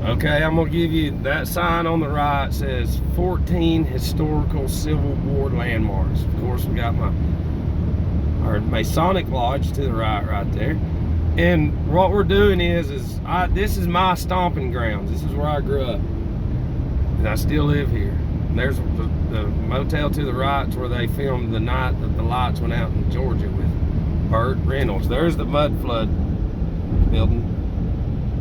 Okay, I'm gonna give you that sign on the right says 14 historical Civil War landmarks. Of course, we got our Masonic Lodge to the right there. And what we're doing is this is my stomping grounds. This is where I grew up, and I still live here. And there's the motel to the right where they filmed the night that the lights went out in Georgia with Burt Reynolds. There's the mud flood building.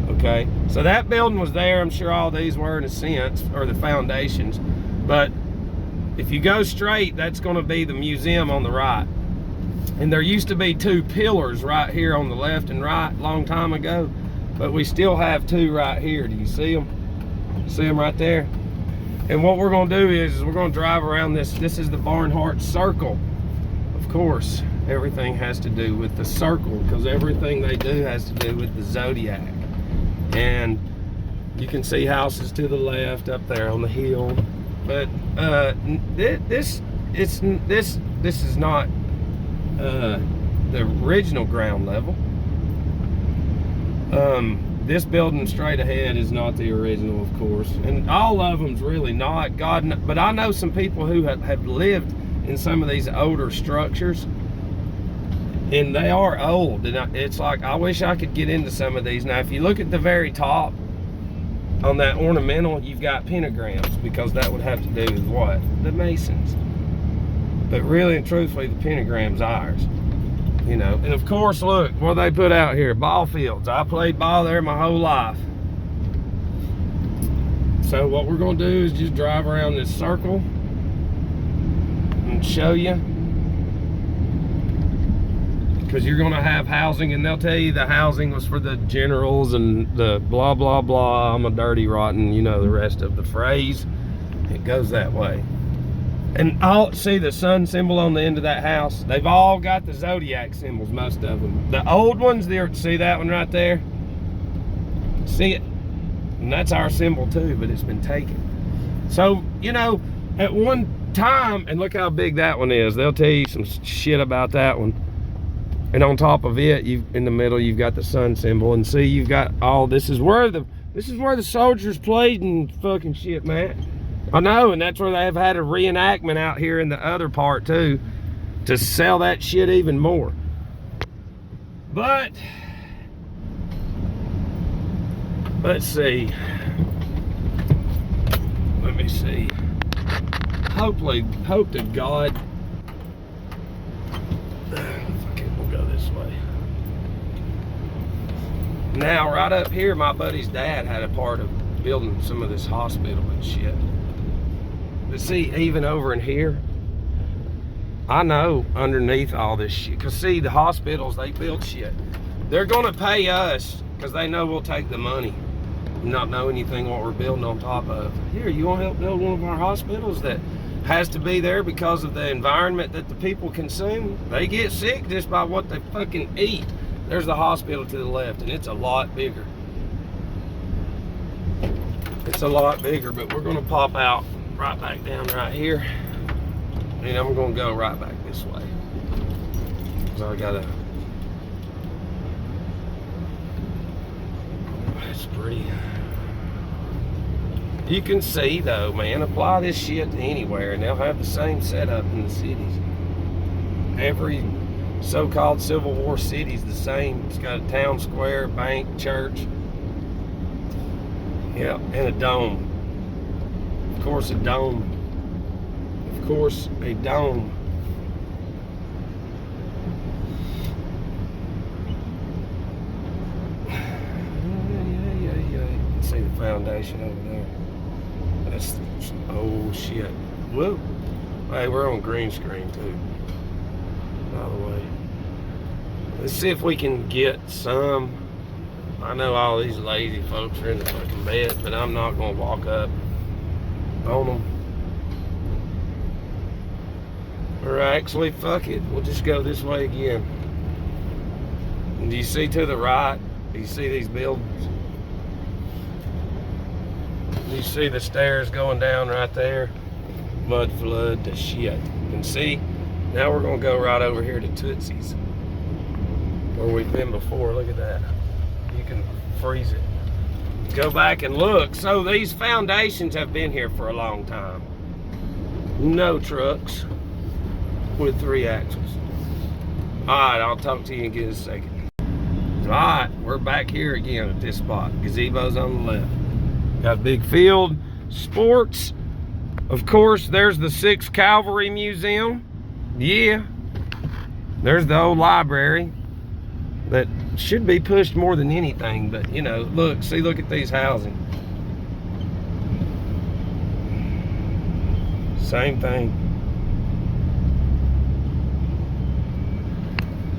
Okay, so that building was there. I'm sure all these were in a sense, or the foundations. But if you go straight, that's going to be the museum on the right. And there used to be two pillars right here on the left and right a long time ago, but we still have two right here. Do you see them? See them right there? And what we're going to do is we're going to drive around this. This is the Barnhart Circle. Of course, everything has to do with the circle, because everything they do has to do with the zodiac. And you can see houses to the left up there on the hill. But this is not the original ground level. This building straight ahead is not the original, of course, and all of them's really not. But I know some people who have lived in some of these older structures, and they are old, and it's like, I wish I could get into some of these. Now, if you look at the very top on that ornamental, you've got pentagrams, because that would have to do with what? The Masons. But really and truthfully, the pentagram's ours, you know. And of course, look what they put out here: ball fields. I played ball there my whole life. So what we're going to do is just drive around this circle and show you, because you're going to have housing, and they'll tell you the housing was for the generals and the blah blah blah. I'm a dirty rotten, you know the rest of the phrase. It goes that way. And I'll see the sun symbol on the end of that house. They've all got the zodiac symbols, most of them. The old ones there, see that one right there? See it? And that's our symbol too, but it's been taken. So, you know, at one time, and look how big that one is. They'll tell you some shit about that one. And on top of it, in the middle, you've got the sun symbol. And see, you've got all, this is where the soldiers played and fucking shit, man. I know, and that's where they have had a reenactment out here in the other part too, to sell that shit even more. But let's see. Let me see. Hope to God. Fuck it, we'll go this way. Now, right up here, my buddy's dad had a part of building some of this hospital and shit. But see, even over in here, I know underneath all this shit, because see, the hospitals, they build shit. They're gonna pay us because they know we'll take the money and not know anything what we're building on top of. Here, you want to help build one of our hospitals that has to be there because of the environment that the people consume? They get sick just by what they fucking eat. There's the hospital to the left, and it's a lot bigger. It's a lot bigger, but we're gonna pop out right back down right here, and I'm gonna go right back this way. So I gotta, it's pretty. You can see though, man, apply this shit to anywhere and they'll have the same setup in the cities. Every so-called Civil War city's the same. It's got a town square, bank, church, yeah, and a dome. Of course, a dome. Of course, a dome. Yeah. See the foundation over there. That's, oh shit. Whoa. Hey, we're on green screen too, by the way. Let's see if we can get some. I know all these lazy folks are in the fucking bed, but I'm not gonna walk up on them. Or actually, fuck it, we'll just go this way again. And do you see to the right? Do you see these buildings? You see the stairs going down right there? Mud flood to shit. And see, now we're gonna go right over here to Tootsie's, where we've been before. Look at that. You can freeze it. go back and look. So these foundations have been here for a long time. No trucks with 3 axles. Alright, I'll talk to you in just a second. Alright, we're back here again at this spot. Gazebo's on the left. Got a big field, sports. Of course, there's the 6th Cavalry Museum. Yeah. There's the old library that should be pushed more than anything, but you know, look at these housing. Same thing.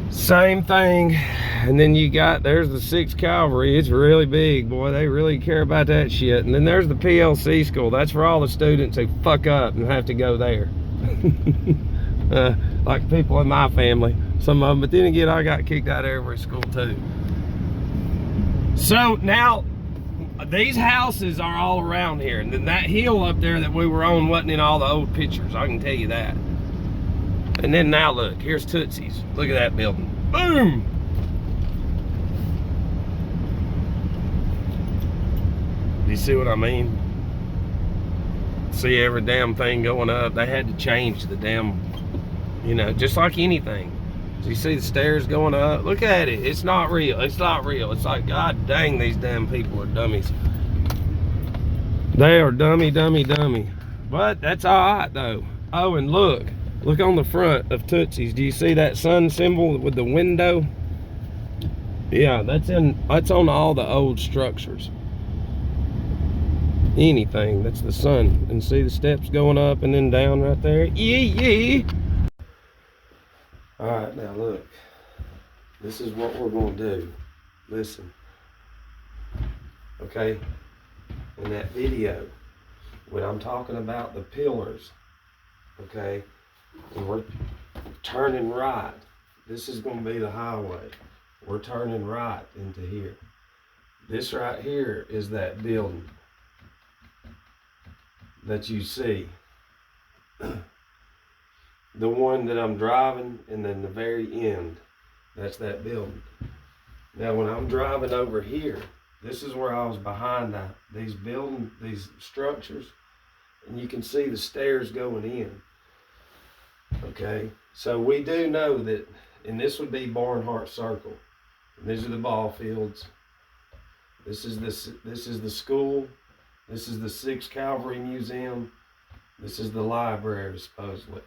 Same thing. And then there's the 6th Cavalry. It's really big, boy. They really care about that shit. And then there's the PLC school. That's for all the students who fuck up and have to go there. Like people in my family, some of them. But then again, I got kicked out of every school too. So now, these houses are all around here. And then that hill up there that we were on wasn't in all the old pictures. I can tell you that. And then now look, here's Tootsie's. Look at that building. Boom! Do you see what I mean? See every damn thing going up. They had to change the damn, you know, just like anything. So you see the stairs going up. Look at it. It's not real. It's not real. It's like, God dang, these damn people are dummies. They are dummy. But that's all right though. Oh, and look on the front of Tootsie's. Do you see that sun symbol with the window? Yeah, that's on all the old structures. Anything, that's the sun. And see the steps going up and then down right there? Yeah. All right, now look. This is what we're gonna do. Listen. Okay? In that video, when I'm talking about the pillars, okay, and we're turning right, this is gonna be the highway. We're turning right into here. This right here is that building that you see. The one that I'm driving, and then the very end, that's that building. Now when I'm driving over here, this is where I was behind these structures, and you can see the stairs going in. Okay, so we do know that, and this would be Barnhart Circle. And these are the ball fields. This is the school. This is the 6th Cavalry Museum. This is the library, supposedly.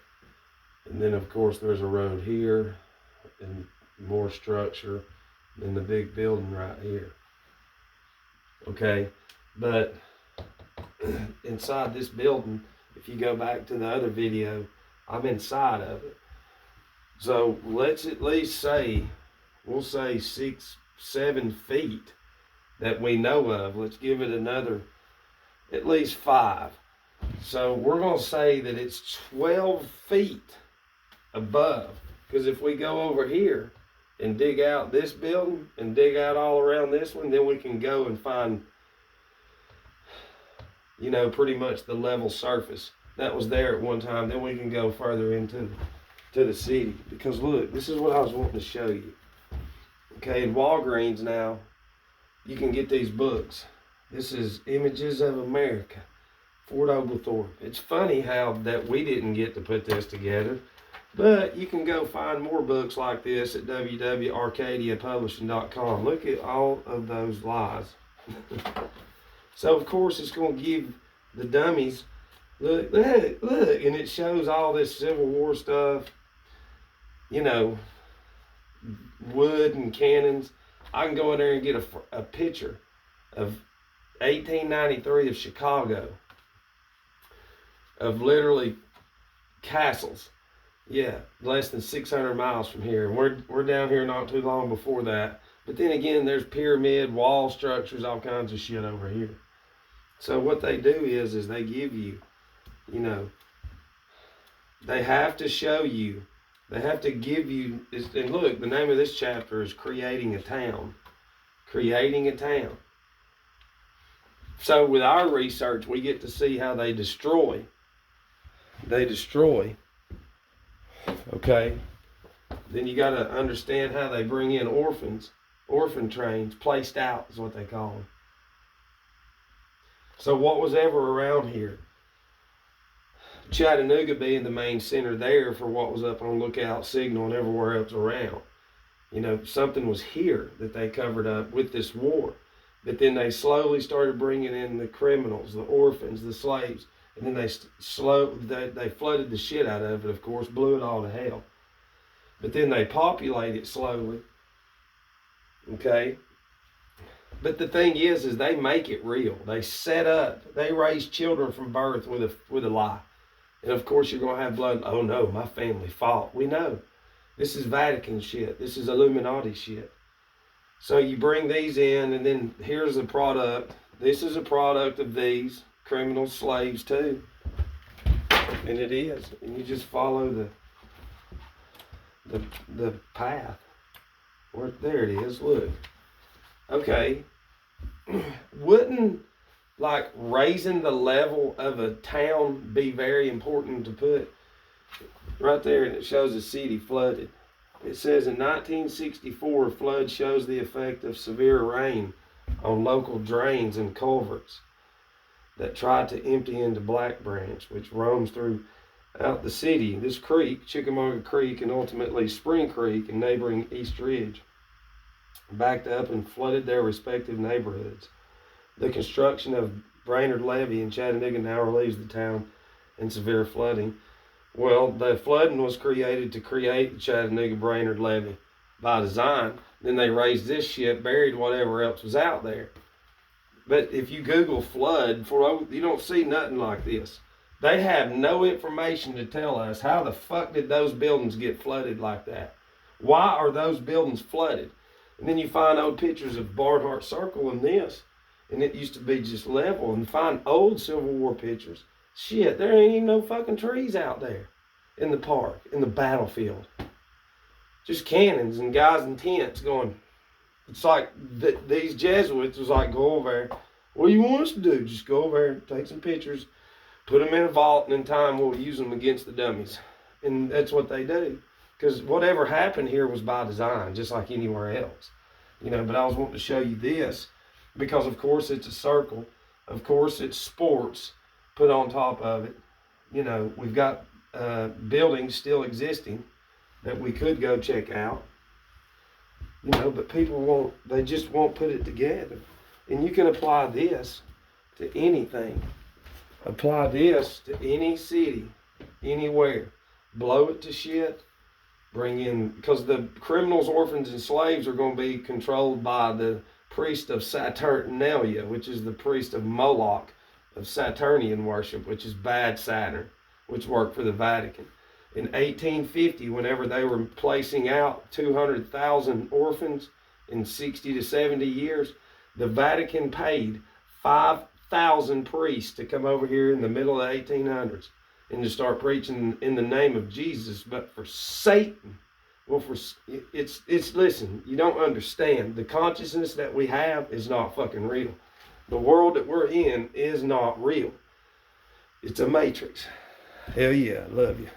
And then, of course, there's a road here and more structure than the big building right here. Okay, but inside this building, if you go back to the other video, I'm inside of it. So let's at least say, we'll say 6-7 feet that we know of. Let's give it another at least 5. So we're going to say that it's 12 feet above. Because if we go over here and dig out this building and dig out all around this one, then we can go and find, you know, pretty much the level surface that was there at one time. Then we can go further into the city. Because look, this is what I was wanting to show you. Okay, in Walgreens now, you can get these books. This is Images of America, Fort Oglethorpe. It's funny how that we didn't get to put this together, but you can go find more books like this at www.arcadiapublishing.com. Look at all of those lies. So of course it's going to give the dummies, look, and it shows all this Civil War stuff, you know, wood and cannons. I can go in there and get a picture of 1893 of Chicago, of literally castles. Yeah, less than 600 miles from here. We're down here not too long before that. But then again, there's pyramid, wall structures, all kinds of shit over here. So what they do is they give you, you know, they have to show you, they have to give you, and look, the name of this chapter is Creating a Town. Creating a Town. So with our research, we get to see how they destroy. Okay. Then you got to understand how they bring in orphan trains. Placed out is what they call them. So what was ever around here? Chattanooga being the main center there for what was up on Lookout Signal and everywhere else around. You know, something was here that they covered up with this war. But then they slowly started bringing in the criminals, the orphans, the slaves. And then they flooded the shit out of it, of course, blew it all to hell. But then they populate it slowly. Okay? But the thing is they make it real. They they raise children from birth with a lie. And of course you're going to have blood. Oh no, my family fought. We know. This is Vatican shit. This is Illuminati shit. So you bring these in, and then here's a product. This is a product of these criminal slaves too. And it is. And you just follow the path. There it is, look. Okay. Wouldn't like raising the level of a town be very important to put? Right there, and it shows the city flooded. It says in 1964, flood shows the effect of severe rain on local drains and culverts that tried to empty into Black Branch, which roams throughout the city. This creek, Chickamauga Creek, and ultimately Spring Creek and neighboring East Ridge, backed up and flooded their respective neighborhoods. The construction of Brainerd Levee in Chattanooga now relieves the town in severe flooding. Well, the flooding was created to create the Chattanooga Brainerd Levee by design. Then they raised this shit, buried whatever else was out there. But if you Google flood, you don't see nothing like this. They have no information to tell us how the fuck did those buildings get flooded like that. Why are those buildings flooded? And then you find old pictures of Barnhart Circle and this, and it used to be just level. And find old Civil War pictures. Shit, there ain't even no fucking trees out there in the park, in the battlefield. Just cannons and guys in tents going. It's like these Jesuits was like, go over there. What do you want us to do? Just go over there, take some pictures, put them in a vault, and in time we'll use them against the dummies. And that's what they do. Because whatever happened here was by design, just like anywhere else. You know, but I was wanting to show you this because, of course, it's a circle. Of course, it's sports put on top of it. You know, we've got buildings still existing that we could go check out. You know, but people they just won't put it together. And you can apply this to anything. Apply this to any city, anywhere. Blow it to shit. Bring in, because the criminals, orphans, and slaves are going to be controlled by the priest of Saturnalia, which is the priest of Moloch, of Saturnian worship, which is bad Saturn, which worked for the Vatican. In 1850, whenever they were placing out 200,000 orphans in 60 to 70 years, the Vatican paid 5,000 priests to come over here in the middle of the 1800s and to start preaching in the name of Jesus, but for Satan. Well, listen, you don't understand. The consciousness that we have is not fucking real. The world that we're in is not real. It's a matrix. Hell yeah, I love you.